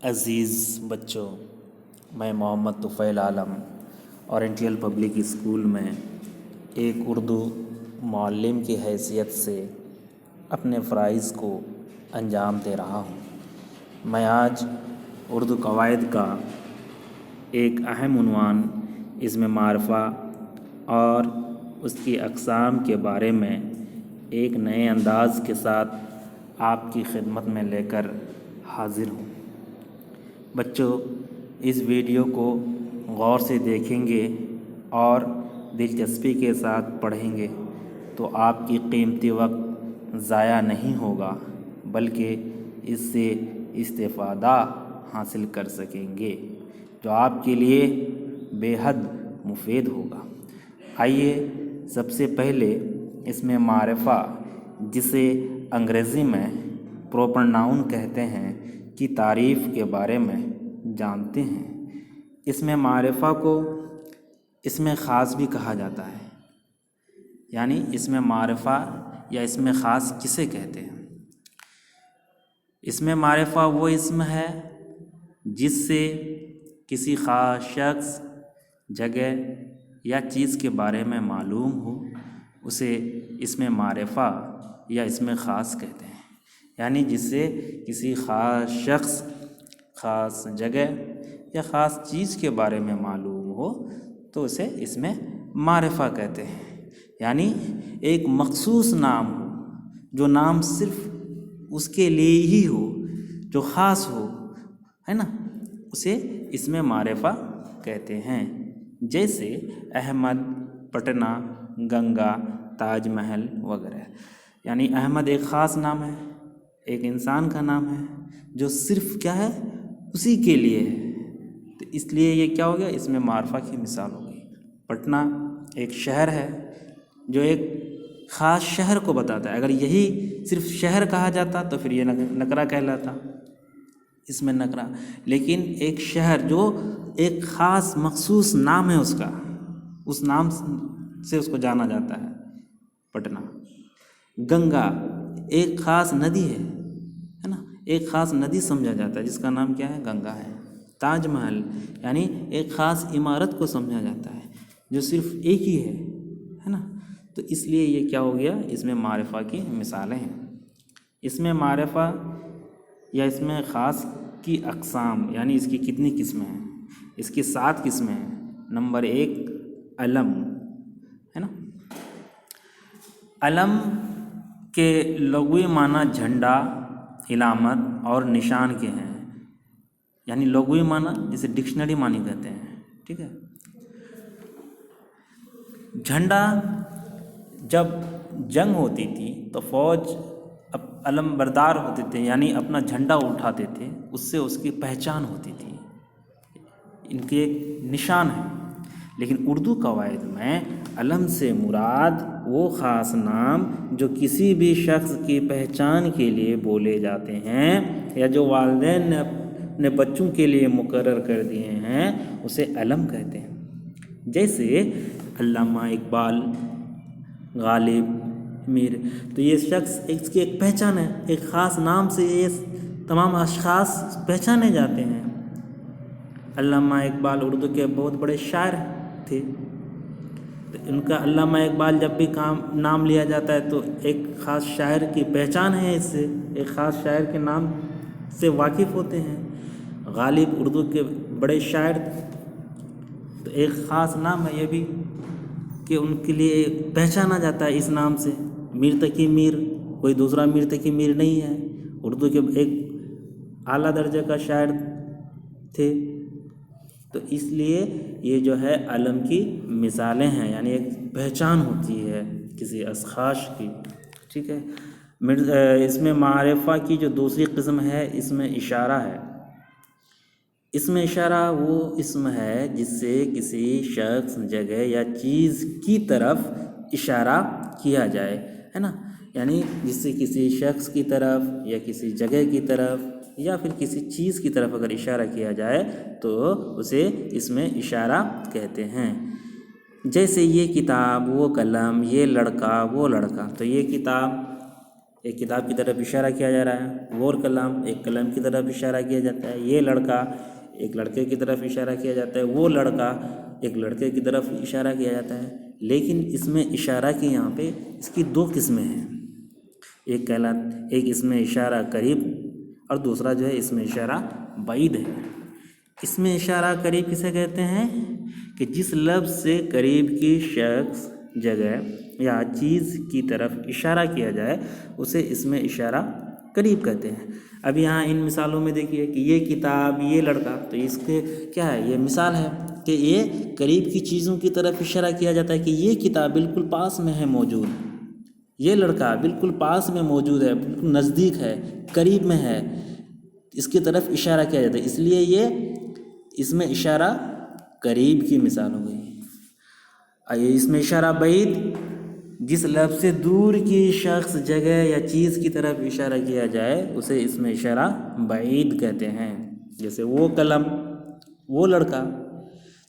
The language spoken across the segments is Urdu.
عزیز بچوں، میں محمد طفیل عالم اورینٹیل پبلک اسکول میں ایک اردو معلم کی حیثیت سے اپنے فرائض کو انجام دے رہا ہوں۔ میں آج اردو قواعد کا ایک اہم عنوان اسم معرفہ اور اس کی اقسام کے بارے میں ایک نئے انداز کے ساتھ آپ کی خدمت میں لے کر حاضر ہوں۔ بچوں، اس ویڈیو کو غور سے دیکھیں گے اور دلچسپی کے ساتھ پڑھیں گے تو آپ کی قیمتی وقت ضائع نہیں ہوگا، بلکہ اس سے استفادہ حاصل کر سکیں گے جو آپ کے لیے بے حد مفید ہوگا۔ آئیے سب سے پہلے اسم معرفہ، جسے انگریزی میں پراپر ناؤن کہتے ہیں، کی تعریف کے بارے میں جانتے ہیں۔ اسم معرفہ کو اسم خاص بھی کہا جاتا ہے، یعنی اسم معرفہ یا اسم خاص کسے کہتے ہیں؟ اسم معرفہ وہ اسم ہے جس سے کسی خاص شخص، جگہ یا چیز کے بارے میں معلوم ہو، اسے اسم معرفہ یا اسم خاص کہتے ہیں۔ یعنی جس سے کسی خاص شخص، خاص جگہ یا خاص چیز کے بارے میں معلوم ہو تو اسے اسم معرفہ کہتے ہیں۔ یعنی ایک مخصوص نام ہو، جو نام صرف اس کے لیے ہی ہو، جو خاص ہو، ہے نا، اسے اسم معرفہ کہتے ہیں۔ جیسے احمد، پٹنہ، گنگا، تاج محل وغیرہ۔ یعنی احمد ایک خاص نام ہے، ایک انسان کا نام ہے جو صرف کیا ہے، اسی کے لیے ہے، تو اس لیے یہ کیا ہو گیا، اسم معرفہ کی مثال ہو گئی۔ پٹنہ ایک شہر ہے جو ایک خاص شہر کو بتاتا ہے۔ اگر یہی صرف شہر کہا جاتا تو پھر یہ نکرہ کہلاتا، اسم نکرہ۔ لیکن ایک شہر جو ایک خاص مخصوص نام ہے اس کا، اس نام سے اس کو جانا جاتا ہے، پٹنہ۔ گنگا ایک خاص ندی ہے نا، ایک خاص ندی سمجھا جاتا ہے جس کا نام کیا ہے، گنگا ہے۔ تاج محل یعنی ایک خاص عمارت کو سمجھا جاتا ہے جو صرف ایک ہی ہے نا۔ تو اس لیے یہ کیا ہو گیا، اسم معرفہ کی مثالیں ہیں۔ اسم معرفہ یا اسم خاص کی اقسام، یعنی اس کی کتنی قسمیں ہیں؟ اس کی 7 قسمیں ہیں۔ نمبر 1 علم ہے نا۔ علم کے لغوی معنی جھنڈا، علامت اور نشان کے ہیں۔ یعنی لغوی معنی جسے ڈکشنری معنی کہتے ہیں، ٹھیک ہے۔ جھنڈا، جب جنگ ہوتی تھی تو فوج علم بردار ہوتے تھے، یعنی اپنا جھنڈا اٹھاتے تھے، اس سے اس کی پہچان ہوتی تھی، ان کے ایک نشان ہے۔ لیکن اردو قواعد میں علم سے مراد وہ خاص نام جو کسی بھی شخص کی پہچان کے لیے بولے جاتے ہیں یا جو والدین نے اپنے بچوں کے لیے مقرر کر دیے ہیں، اسے علم کہتے ہیں۔ جیسے علامہ اقبال، غالب، میر، تو یہ شخص، اس کی ایک پہچان ہے، ایک خاص نام سے یہ تمام اشخاص پہچانے جاتے ہیں۔ علامہ اقبال اردو کے بہت بڑے شاعر تھے، تو ان کا علامہ اقبال جب بھی نام لیا جاتا ہے تو ایک خاص شاعر کی پہچان ہے، اس سے ایک خاص شاعر کے نام سے واقف ہوتے ہیں۔ غالب اردو کے بڑے شاعر، تو ایک خاص نام ہے یہ بھی کہ ان کے لیے پہچانا جاتا ہے اس نام سے۔ میر تقی میر، کوئی دوسرا میر تقی میر نہیں ہے، اردو کے ایک اعلیٰ درجے کا شاعر تھے۔ تو اس لیے یہ جو ہے علم کی مثالیں ہیں، یعنی ایک پہچان ہوتی ہے کسی اشخاص کی، ٹھیک ہے۔ اسم معرفہ کی جو دوسری قسم ہے، اسم اشارہ ہے۔ اسم اشارہ وہ اسم ہے جس سے کسی شخص، جگہ یا چیز کی طرف اشارہ کیا جائے، ہے نا۔ یعنی جس سے کسی شخص کی طرف یا کسی جگہ کی طرف یا پھر کسی چیز کی طرف اگر اشارہ کیا جائے تو اسے اسم اشارہ کہتے ہیں۔ جیسے یہ کتاب، وہ قلم، یہ لڑکا، وہ لڑکا۔ تو یہ کتاب ایک کتاب کی طرف اشارہ کیا جا رہا ہے، وہ قلم ایک قلم کی طرف اشارہ کیا جاتا ہے، یہ لڑکا ایک لڑکے کی طرف اشارہ کیا جاتا ہے، وہ لڑکا ایک لڑکے کی طرف اشارہ کیا جاتا ہے۔ لیکن اس میں اشارہ کی یہاں پہ اس کی دو قسمیں ہیں، ایک اس میں اشارہ قریب اور دوسرا جو ہے اس میں اشارہ بعید ہے۔ اس میں اشارہ قریب کسے کہتے ہیں کہ جس لفظ سے قریب کی شخص، جگہ یا چیز کی طرف اشارہ کیا جائے اسے اس میں اشارہ قریب کہتے ہیں۔ اب یہاں ان مثالوں میں دیکھیے کہ یہ کتاب، یہ لڑکا، تو اس کے کیا ہے، یہ مثال ہے کہ یہ قریب کی چیزوں کی طرف اشارہ کیا جاتا ہے کہ یہ کتاب بالکل پاس میں ہے موجود، یہ لڑکا بالکل پاس میں موجود ہے، بالکل نزدیک ہے، قریب میں ہے، اس کی طرف اشارہ کیا جاتا ہے، اس لیے یہ اس میں اشارہ قریب کی مثال ہو گئی۔ اس میں اشارہ بعید، جس لفظ سے دور کی شخص، جگہ یا چیز کی طرف اشارہ کیا جائے اسے اس میں اشارہ بعید کہتے ہیں۔ جیسے وہ قلم، وہ لڑکا،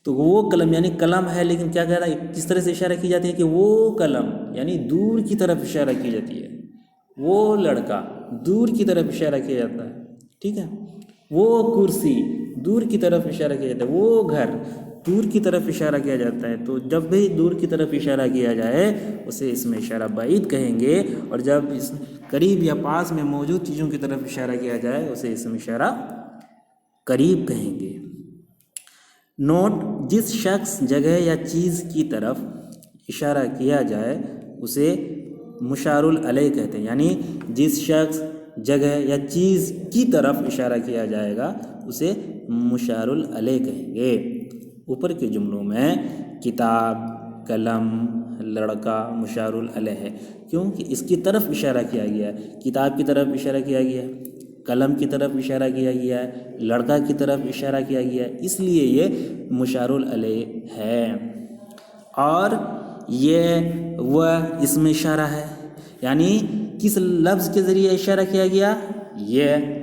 تو وہ قلم یعنی قلم ہے لیکن کیا کہہ رہا ہے، کس طرح سے اشارہ کی جاتی ہے کہ وہ قلم یعنی دور کی طرف اشارہ کی جاتی ہے، وہ لڑکا دور کی طرف اشارہ کیا جاتا ہے، ٹھیک ہے، وہ کرسی دور کی طرف اشارہ کیا جاتا ہے، وہ گھر دور کی طرف اشارہ کیا جاتا ہے۔ تو جب بھی دور کی طرف اشارہ کیا جائے اسے اس میں اشارہ بعید کہیں گے، اور جب اس قریب یا پاس میں موجود چیزوں کی طرف اشارہ کیا جائے اسے اس میں اشارہ قریب کہیں گے۔ نوٹ: جس شخص، جگہ یا چیز کی طرف اشارہ کیا جائے اسے مشار علیہ کہتے ہیں، یعنی جس شخص، جگہ یا چیز کی طرف اشارہ کیا جائے گا اسے مشار علیہ کہیں گے۔ اوپر کے جملوں میں کتاب، قلم، لڑکا مشار علیہ ہے کیونکہ اس کی طرف اشارہ کیا گیا ہے، کتاب کی طرف اشارہ کیا گیا ہے، قلم کی طرف اشارہ کیا گیا ہے، لڑکا کی طرف اشارہ کیا گیا ہے، اس لیے یہ مشار علیہ ہے۔ اور یہ وہ اس میں اشارہ ہے، یعنی کس لفظ کے ذریعے اشارہ کیا گیا، یہ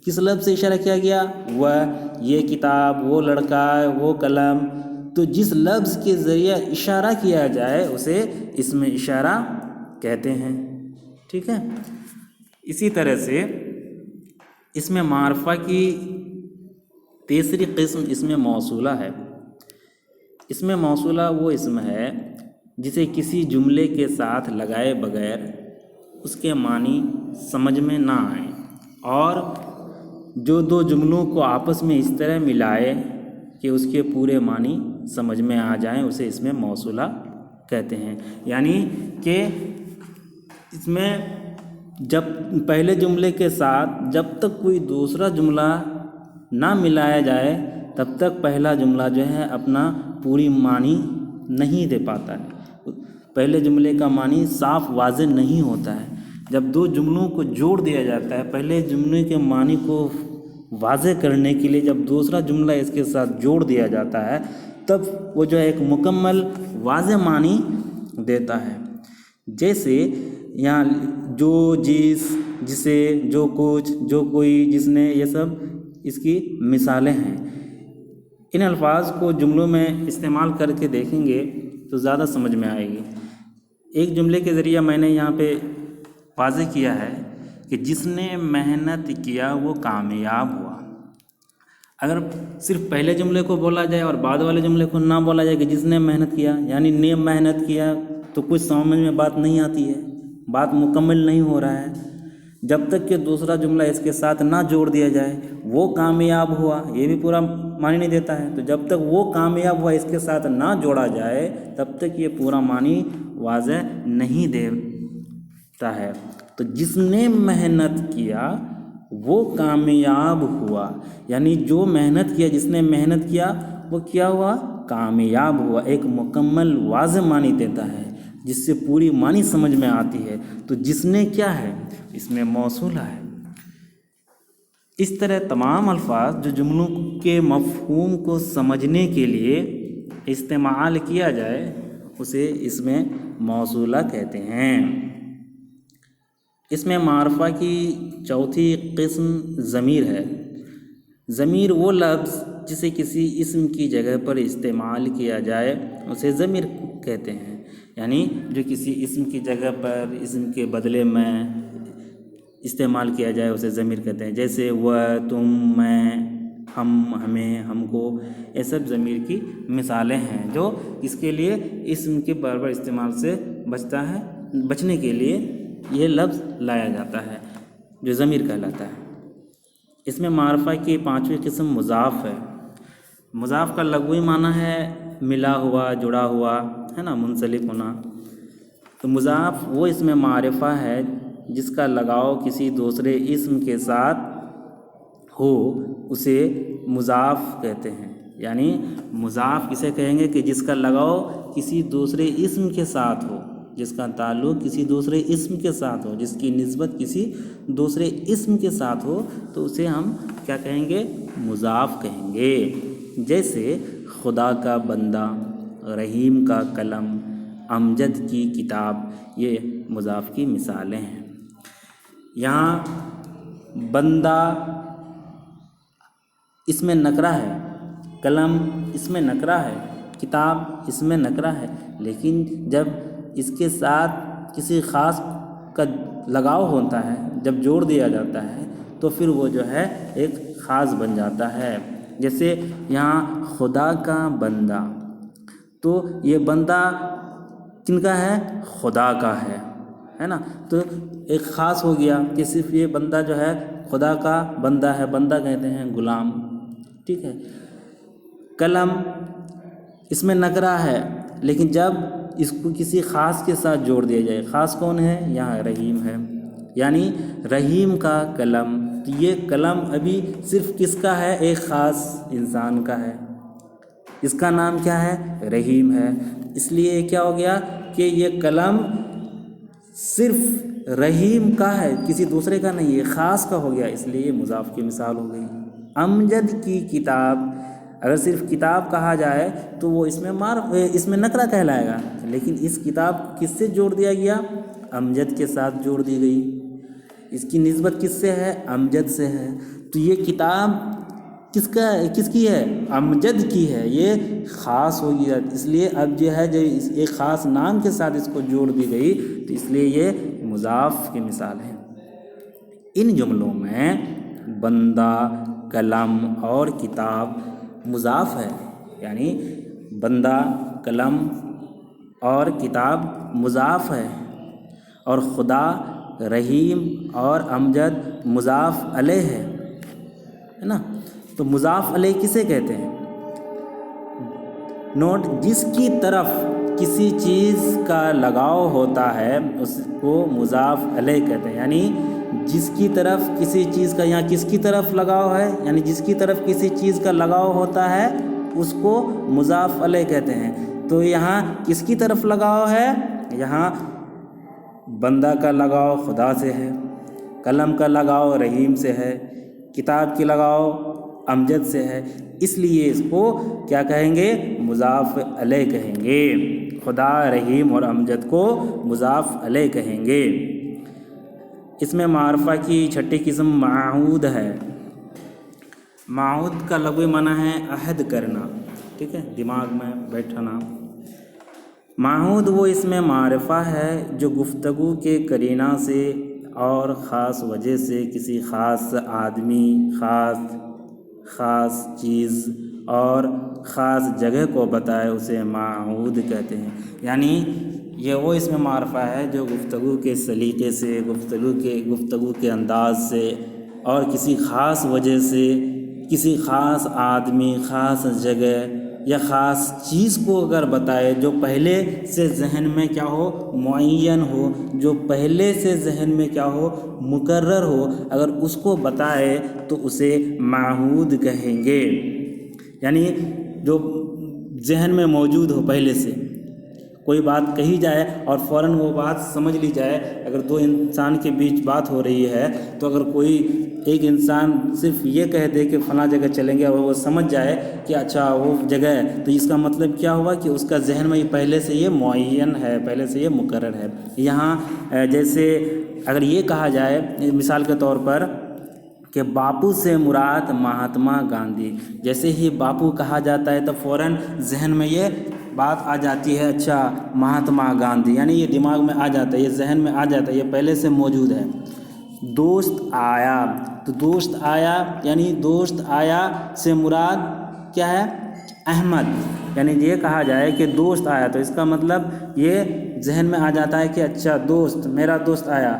کس لفظ سے اشارہ کیا گیا، وہ، یہ کتاب، وہ لڑکا، وہ قلم، تو جس لفظ کے ذریعے اشارہ کیا جائے اسے اس میں اشارہ کہتے ہیں، ٹھیک ہے۔ اسی طرح سے اس میں معرفہ کی تیسری قسم اس میں موصولہ ہے۔ اس میں موصولہ وہ اسم ہے جسے کسی جملے کے ساتھ لگائے بغیر اس کے معنی سمجھ میں نہ آئیں، اور جو دو جملوں کو آپس میں اس طرح ملائے کہ اس کے پورے معنی سمجھ میں آ جائیں اسے اس میں موصولہ کہتے ہیں۔ یعنی کہ اس میں جب پہلے جملے کے ساتھ جب تک کوئی دوسرا جملہ نہ ملایا جائے تب تک پہلا جملہ جو ہے اپنا پوری معنی نہیں دے پاتا ہے، پہلے جملے کا معنی صاف واضح نہیں ہوتا ہے۔ جب دو جملوں کو جوڑ دیا جاتا ہے پہلے جملے کے معنی کو واضح کرنے کے لیے، جب دوسرا جملہ اس کے ساتھ جوڑ دیا جاتا ہے تب وہ جو ہے ایک مکمل واضح معنی دیتا ہے۔ جیسے یہاں جو، جس، جسے، جو کچھ، جو کوئی، جس نے، یہ سب اس کی مثالیں ہیں۔ ان الفاظ کو جملوں میں استعمال کر کے دیکھیں گے تو زیادہ سمجھ میں آئے گی۔ ایک جملے کے ذریعہ میں نے یہاں پہ واضح کیا ہے کہ جس نے محنت کیا وہ کامیاب ہوا۔ اگر صرف پہلے جملے کو بولا جائے اور بعد والے جملے کو نہ بولا جائے کہ جس نے محنت کیا، یعنی نے محنت کیا، تو کچھ سمجھ میں بات نہیں آتی ہے، بات مکمل نہیں ہو رہا ہے۔ جب تک کہ دوسرا جملہ اس کے ساتھ نہ جوڑ دیا جائے، وہ کامیاب ہوا، یہ بھی پورا معنی نہیں دیتا ہے، تو جب تک وہ کامیاب ہوا اس کے ساتھ نہ جوڑا جائے تب تک یہ پورا معنی واضح نہیں دیتا ہے۔ تو جس نے محنت کیا وہ کامیاب ہوا، یعنی جو محنت کیا، جس نے محنت کیا وہ کیا ہوا، کامیاب ہوا، ایک مکمل واضح معنی دیتا ہے جس سے پوری معنی سمجھ میں آتی ہے۔ تو جس نے کیا ہے، اس میں موصولہ ہے۔ اس طرح تمام الفاظ جو جملوں کے مفہوم کو سمجھنے کے لیے استعمال کیا جائے اسے اس میں موصولہ کہتے ہیں۔ اس میں معرفہ کی چوتھی قسم ضمیر ہے۔ ضمیر وہ لفظ جسے کسی اسم کی جگہ پر استعمال کیا جائے اسے ضمیر کہتے ہیں، یعنی جو کسی اسم کی جگہ پر، اسم کے بدلے میں استعمال کیا جائے اسے ضمیر کہتے ہیں، جیسے وہ، تم، میں، ہم، ہمیں، ہم کو، یہ سب ضمیر کی مثالیں ہیں جو اس کے لیے اسم کے بار بار استعمال سے بچنے کے لیے یہ لفظ لایا جاتا ہے جو ضمیر کہلاتا ہے۔ اس میں معرفہ کی پانچویں قسم مضاف ہے۔ مضاف کا لغوی معنی ہے ملا ہوا، جڑا ہوا، ہے نا، منسلک ہونا۔ تو مضاف وہ اسم معرفہ ہے جس کا لگاؤ کسی دوسرے اسم کے ساتھ ہو، اسے مضاف کہتے ہیں۔ یعنی مضاف کسے کہیں گے کہ جس کا لگاؤ کسی دوسرے اسم کے ساتھ ہو، جس کا تعلق کسی دوسرے اسم کے ساتھ ہو، جس کی نسبت کسی دوسرے اسم کے ساتھ ہو، تو اسے ہم کیا کہیں گے؟ مضاف کہیں گے۔ جیسے خدا کا بندہ، رحیم کا قلم، امجد کی کتاب، یہ مضاف کی مثالیں ہیں۔ یہاں بندہ اس میں نکرہ ہے، قلم اس میں نکرہ ہے، کتاب اس میں نکرہ ہے، لیکن جب اس کے ساتھ کسی خاص کا لگاؤ ہوتا ہے، جب جوڑ دیا جاتا ہے تو پھر وہ جو ہے ایک خاص بن جاتا ہے۔ جیسے یہاں خدا کا بندہ، تو یہ بندہ کن کا ہے؟ خدا کا ہے نا، تو ایک خاص ہو گیا کہ صرف یہ بندہ جو ہے خدا کا بندہ ہے، بندہ کہتے ہیں غلام، ٹھیک ہے۔ قلم اس میں نکرہ ہے، لیکن جب اس کو کسی خاص کے ساتھ جوڑ دیا جائے، خاص کون ہے؟ یہاں رحیم ہے، یعنی رحیم کا قلم، تو یہ قلم ابھی صرف کس کا ہے؟ ایک خاص انسان کا ہے، اس کا نام کیا ہے؟ رحیم ہے۔ اس لیے کیا ہو گیا کہ یہ قلم صرف رحیم کا ہے، کسی دوسرے کا نہیں، یہ خاص کا ہو گیا، اس لیے یہ مضاف کی مثال ہو گئی۔ امجد کی کتاب، اگر صرف کتاب کہا جائے تو وہ اس میں نکرہ کہلائے گا، لیکن اس کتاب کس سے جوڑ دیا گیا؟ امجد کے ساتھ جوڑ دی گئی، اس کی نسبت کس سے ہے؟ امجد سے ہے، تو یہ کتاب کس کی ہے؟ امجد کی ہے، یہ خاص ہو گیا، اس لیے اب جو ہے ایک خاص نام کے ساتھ اس کو جوڑ دی گئی، تو اس لیے یہ مضاف کی مثال ہے۔ ان جملوں میں بندہ، قلم اور کتاب مضاف ہے، یعنی بندہ، قلم اور کتاب مضاف ہے، اور خدا، رحیم اور امجد مضاف علیہ ہے نا۔ تو مضاف علیہ کسے کہتے ہیں؟ نوٹ، جس کی طرف کسی چیز کا لگاؤ ہوتا ہے اس کو مضاف علیہ کہتے ہیں، یعنی جس کی طرف کسی چیز کا، یہاں کس کی طرف لگاؤ ہے؟ یعنی جس کی طرف کسی چیز کا لگاؤ ہوتا ہے اس کو مضاف علیہ کہتے ہیں۔ تو یہاں کس کی طرف لگاؤ ہے؟ یہاں بندہ کا لگاؤ خدا سے ہے، قلم کا لگاؤ رحیم سے ہے، کتاب کی لگاؤ امجد سے ہے، اس لیے اس کو کیا کہیں گے؟ مضاف علیہ کہیں گے۔ خدا، رحیم اور امجد کو مضاف علیہ کہیں گے۔ اس میں معرفہ کی چھٹی قسم معہود ہے۔ معہود کا لغوی معنی ہے عہد کرنا، ٹھیک ہے، دماغ میں بیٹھنا۔ معہود وہ اس میں معرفہ ہے جو گفتگو کے قرینہ سے اور خاص وجہ سے کسی خاص آدمی، خاص چیز اور خاص جگہ کو بتائے، اسے معہود کہتے ہیں۔ یعنی یہ وہ اس میں معرفہ ہے جو گفتگو کے سلیقے سے، گفتگو کے انداز سے اور کسی خاص وجہ سے کسی خاص آدمی، خاص جگہ یا خاص چیز کو اگر بتائے جو پہلے سے ذہن میں کیا ہو؟ معین ہو، جو پہلے سے ذہن میں کیا ہو؟ مقرر ہو، اگر اس کو بتائے تو اسے معہود کہیں گے۔ یعنی جو ذہن میں موجود ہو، پہلے سے کوئی بات کہی جائے اور فوراً وہ بات سمجھ لی جائے۔ اگر دو انسان کے بیچ بات ہو رہی ہے تو اگر کوئی ایک انسان صرف یہ کہہ دے کہ فلاں جگہ چلیں گے اور وہ سمجھ جائے کہ اچھا وہ جگہ ہے، تو اس کا مطلب کیا ہوا کہ اس کا ذہن میں پہلے سے یہ معین ہے، پہلے سے یہ مقرر ہے۔ یہاں جیسے اگر یہ کہا جائے مثال کے طور پر کہ باپو سے مراد مہاتما گاندھی، جیسے ہی باپو کہا جاتا ہے تو فوراً ذہن میں یہ بات آ جاتی ہے، اچھا مہاتما گاندھی، یعنی یہ دماغ میں آ جاتا ہے، یہ ذہن میں آ جاتا ہے، یہ پہلے سے موجود ہے۔ دوست آیا، تو دوست آیا یعنی دوست آیا سے مراد کیا ہے؟ احمد. یعنی یہ کہا جائے کہ دوست آیا تو اس کا مطلب یہ ذہن میں آ جاتا ہے کہ اچھا دوست، میرا دوست آیا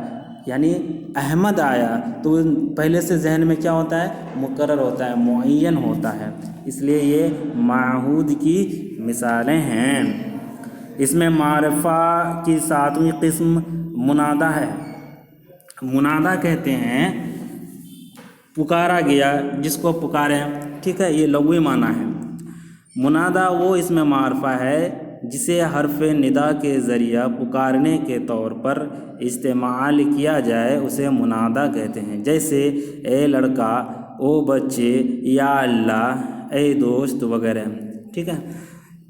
یعنی احمد آیا، تو پہلے سے ذہن میں کیا ہوتا ہے؟ مقرر ہوتا ہے، معین ہوتا ہے. اس لیے یہ معہود کی مثالیں ہیں. اس میں معرفہ کی 7ویں قسم منادہ ہے. منادہ کہتے ہیں پکارا گیا، جس کو پکاریں. ٹھیک ہے، یہ لغوی معنی ہے. منادہ وہ اس میں معرفہ ہے جسے حرف ندا کے ذریعہ پکارنے کے طور پر استعمال کیا جائے، اسے منادہ کہتے ہیں. جیسے اے لڑکا، او بچے، یا اللہ، اے دوست وغیرہ. ٹھیک ہے،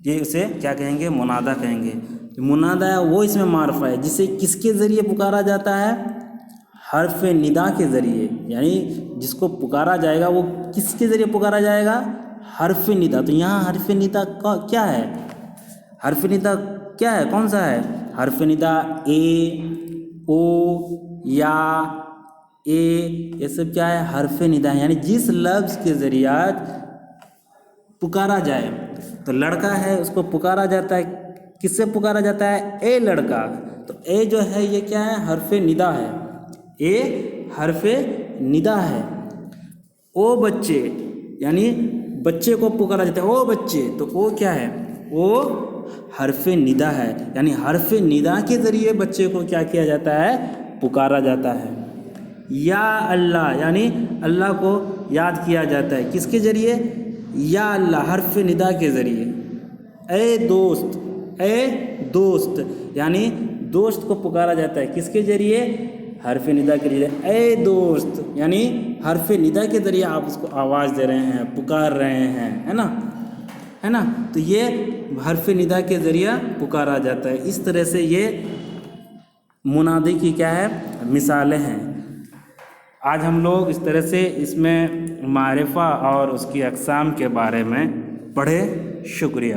یہ اسے کیا کہیں گے؟ منادہ کہیں گے. منادہ وہ اس میں معرفہ ہے جسے کس کے ذریعے پکارا جاتا ہے؟ حرف ندا کے ذریعے. یعنی جس کو پکارا جائے گا وہ کس کے ذریعے پکارا جائے گا؟ حرف ندا. تو یہاں حرف ندا کیا ہے؟ حرف ندا کیا ہے؟ کون سا ہے حرف ندا؟ اے، او، یا، اے، یہ سب کیا ہے؟ حرف ندا ہے. یعنی جس لفظ کے ذریعہ پکارا جائے. تو لڑکا ہے، اس کو پکارا جاتا ہے، کس سے پکارا جاتا ہے؟ اے لڑکا. تو اے جو ہے یہ کیا ہے؟ حرف ندا ہے. اے حرف ندا ہے. او بچے، یعنی بچے کو پکارا جاتا ہے، او بچے. تو او کیا ہے؟ او حرف ندا ہے. یعنی حرف ندا کے ذریعے بچے کو کیا کیا جاتا ہے؟ پکارا جاتا ہے. یا اللہ، یعنی اللہ کو یاد کیا جاتا ہے، کس کے ذریعے؟ یا اللہ، حرف ندا کے ذریعے. اے دوست، اے دوست، یعنی دوست کو پکارا جاتا ہے، کس کے ذریعے؟ حرف ندا کے ذریعے. اے دوست، یعنی حرف ندا کے ذریعے آپ اس کو آواز دے رہے ہیں، پکار رہے ہیں، ہے نا. تو یہ حرف ندا کے ذریعہ پکارا جاتا ہے. اس طرح سے یہ منادی کی کیا ہے؟ مثالیں ہیں. آج ہم لوگ اس طرح سے اس میں معرفہ اور اس کی اقسام کے بارے میں پڑھے. شکریہ.